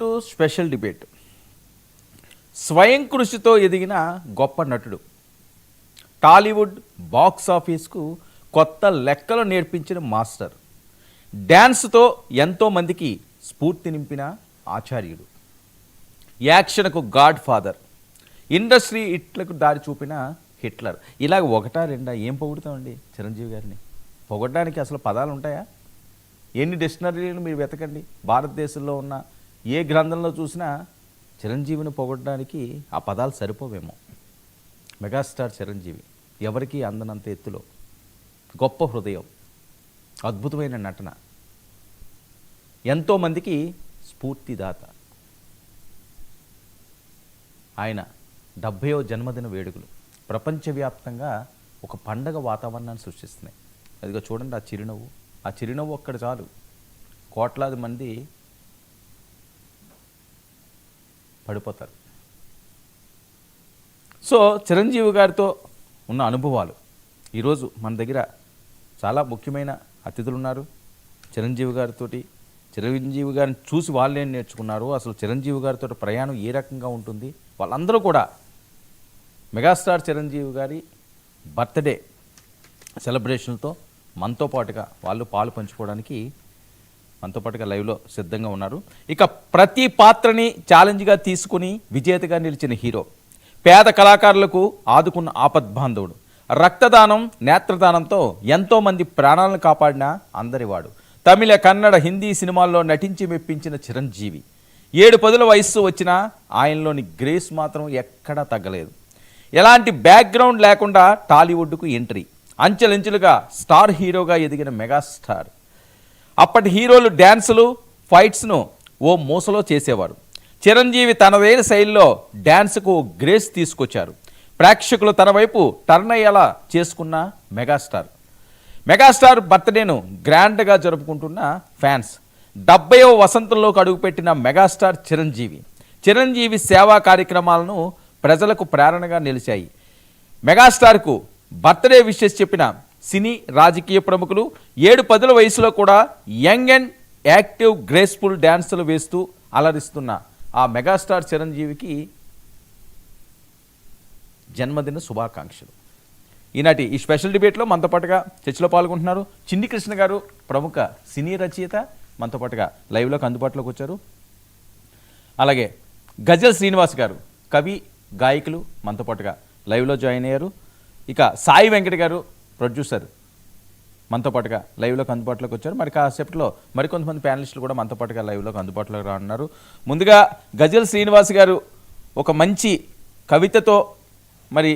To special debate. స్వయం కృషితో ఎదిగిన గొప్ప నటుడు, టాలీవుడ్ బాక్స్ ఆఫీస్కు కొత్త లెక్కలు నేర్పించిన మాస్టర్, డ్యాన్స్తో ఎంతోమందికి స్ఫూర్తి నింపిన ఆచార్యుడు, యాక్షన్కు గాడ్ ఫాదర్, ఇండస్ట్రీ హిట్లకు దారి చూపిన హిట్లర్. ఇలాగ ఒకటా రెండా ఏం పొగుడుతామండి చిరంజీవి గారిని? పొగడడానికి అసలు పదాలు ఉంటాయా? ఎన్ని డిక్షనరీలు మీరు వెతకండి, భారతదేశంలో ఉన్న ఏ గ్రంథంలో చూసినా చిరంజీవిని పొగడడానికి ఆ పదాలు సరిపోవేమో. మెగాస్టార్ చిరంజీవి ఎవరికీ అందనంత ఎత్తులో గొప్ప హృదయం, అద్భుతమైన నటన, ఎంతోమందికి స్ఫూర్తిదాత. ఆయన 70వ జన్మదిన వేడుకలు ప్రపంచవ్యాప్తంగా ఒక పండగ వాతావరణాన్ని సృష్టిస్తున్నాయి. అదిగో చూడండి, ఆ చిరునవ్వు ఒక్కడ చాలు కోట్లాది మంది పడిపోతారు. సో చిరంజీవి గారితో ఉన్న అనుభవాలు ఈరోజు మన దగ్గర చాలా ముఖ్యమైన అతిథులు ఉన్నారు. చిరంజీవి గారిని చూసి వాళ్ళేం నేర్చుకున్నారు, అసలు చిరంజీవి గారితో ప్రయాణం ఏ రకంగా ఉంటుంది, వాళ్ళందరూ కూడా మెగాస్టార్ చిరంజీవి గారి బర్త్డే సెలబ్రేషన్తో మనతో పాటుగా వాళ్ళు పాలు పంచుకోవడానికి మనతో పాటుగా లైవ్లో సిద్ధంగా ఉన్నారు. ఇక ప్రతి పాత్రని ఛాలెంజ్గా తీసుకుని విజేతగా నిలిచిన హీరో, పేద కళాకారులకు ఆదుకున్న ఆపద్బాంధవుడు, రక్తదానం నేత్రదానంతో ఎంతోమంది ప్రాణాలను కాపాడిన అందరివాడు, తమిళ కన్నడ హిందీ సినిమాల్లో నటించి మెప్పించిన చిరంజీవి. 7 పదుల వయస్సు వచ్చినా ఆయనలోని గ్రేస్ మాత్రం ఎక్కడా తగ్గలేదు. ఎలాంటి బ్యాక్గ్రౌండ్ లేకుండా టాలీవుడ్కు ఎంట్రీ, అంచెలంచెలుగా స్టార్ హీరోగా ఎదిగిన మెగాస్టార్. అప్పటి హీరోలు డ్యాన్సులు ఫైట్స్ను ఓ మూసలో చేసేవారు. చిరంజీవి తనదైన శైలిలో డ్యాన్స్కు గ్రేస్ తీసుకొచ్చారు. ప్రేక్షకులు తన వైపు టర్న్ అయ్యేలా చేసుకున్న మెగాస్టార్ బర్త్డేను గ్రాండ్గా జరుపుకుంటున్న ఫ్యాన్స్. 70వ వసంతంలోకి అడుగుపెట్టిన మెగాస్టార్ చిరంజీవి సేవా కార్యక్రమాలను ప్రజలకు ప్రేరణగా నిలిచాయి. మెగాస్టార్కు బర్త్డే విషెస్ చెప్పిన సినీ రాజకీయ ప్రముఖులు 7 పదుల వయసులో కూడా యంగ్ అండ్ యాక్టివ్ గ్రేస్ఫుల్ డ్యాన్సులు వేస్తూ అలరిస్తున్న ఆ మెగాస్టార్ చిరంజీవికి జన్మదిన శుభాకాంక్షలు. ఈనాటి ఈ స్పెషల్ డిబేట్లో మనతో పాటుగా చర్చలో పాల్గొంటున్నారు చిన్ని కృష్ణ గారు, ప్రముఖ సినీ రచయిత, మనతో పాటుగా లైవ్లోకి అందుబాటులోకి వచ్చారు. అలాగే గజల్ శ్రీనివాస్ గారు, కవి గాయకులు, మనతో పాటుగా లైవ్లో జాయిన్ అయ్యారు. ఇక సాయి వెంకట గారు, ప్రొడ్యూసర్, మనతో పాటుగా లైవ్లోకి అందుబాటులోకి వచ్చారు. మరి కాసేపట్లో మరికొంతమంది ప్యానలిస్టులు కూడా మనతో పాటుగా లైవ్లోకి అందుబాటులోకి రానున్నారు. ముందుగా గజల్ శ్రీనివాస్ గారు ఒక మంచి కవితతో మరి